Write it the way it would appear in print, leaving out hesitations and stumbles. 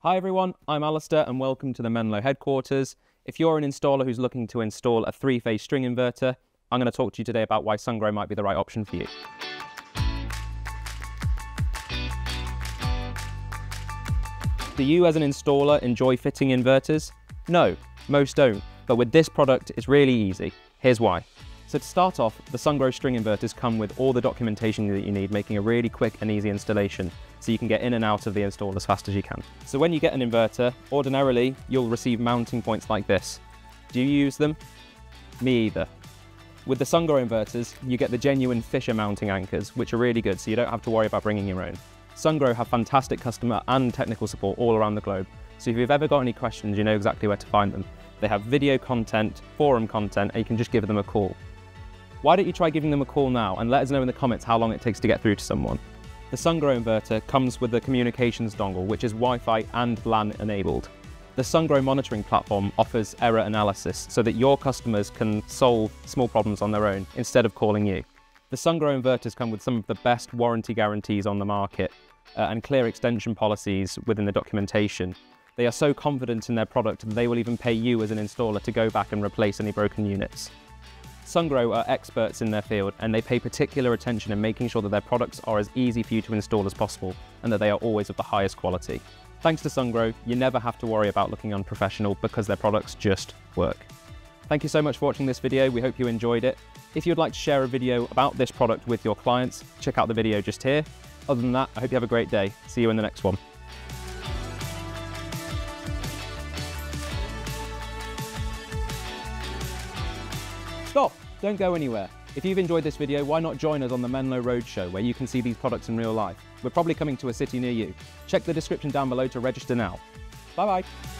Hi everyone, I'm Alistair and welcome to the Menlo headquarters. If you're an installer who's looking to install a three-phase string inverter, I'm going to talk to you today about why Sungrow might be the right option for you. Do you as an installer enjoy fitting inverters? No, most don't, but with this product it's really easy. Here's why. So to start off, the Sungrow string inverters come with all the documentation that you need, making a really quick and easy installation, so you can get in and out of the install as fast as you can. So when you get an inverter, ordinarily you'll receive mounting points like this. Do you use them? Me either. With the Sungrow inverters, you get the genuine Fisher mounting anchors, which are really good, so you don't have to worry about bringing your own. Sungrow have fantastic customer and technical support all around the globe, so if you've ever got any questions, you know exactly where to find them. They have video content, forum content, and you can just give them a call. Why don't you try giving them a call now and let us know in the comments how long it takes to get through to someone. The Sungrow inverter comes with the communications dongle, which is Wi-Fi and LAN enabled. The Sungrow monitoring platform offers error analysis so that your customers can solve small problems on their own instead of calling you. The Sungrow inverters come with some of the best warranty guarantees on the market and clear extension policies within the documentation. They are so confident in their product that they will even pay you as an installer to go back and replace any broken units. Sungrow are experts in their field and they pay particular attention in making sure that their products are as easy for you to install as possible and that they are always of the highest quality. Thanks to Sungrow, you never have to worry about looking unprofessional because their products just work. Thank you so much for watching this video. We hope you enjoyed it. If you'd like to share a video about this product with your clients, check out the video just here. Other than that, I hope you have a great day. See you in the next one. Stop! Don't go anywhere. If you've enjoyed this video, why not join us on the Menlo Roadshow where you can see these products in real life. We're probably coming to a city near you. Check the description down below to register now. Bye bye!